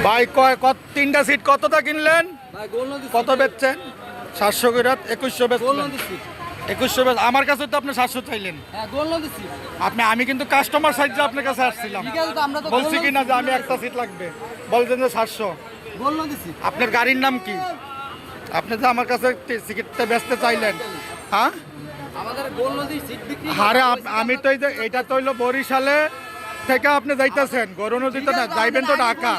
ভাই কত তিনটা সিট কতটা কিনলেন? কত বেচছেন? 700 করে 2100 বেচলেন। 2100 বেচ, আমার কাছে তো আপনি 700 চাইলেন। আমি কিন্তু কাস্টমার সাইজে আপনার কাছে আসছিলাম, বলছি কিনা যে আমি একটা সিট লাগবে, বলছেন যে 700। আপনার গাড়ির নাম কি? আপনি যে আমার কাছে সিটটা বেচতে চাইলেন, হ্যাঁ? আরে আমি তো এই যে এটা তো হইলো বরিশালে থেকে আপনি যাইতেছেন গরু নদীতে, না যাইবেন তো ঢাকা।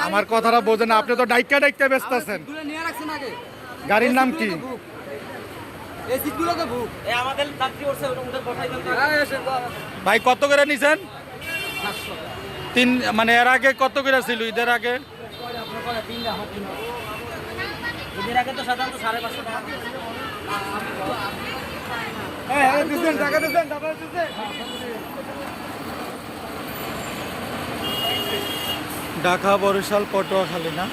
আমার কথাটা বোঝেন না, আপনি তো ডাইকা ডাইকা বেচতেছেন। গাড়ির নাম কি? ভাই কত করে নিছেন? তিন, মানে এর আগে কত করে ছিল? ঈদের আগে তো সাধারণত 550 টাকা। ঢাকা, বরিশাল, পটুয়াখালী না?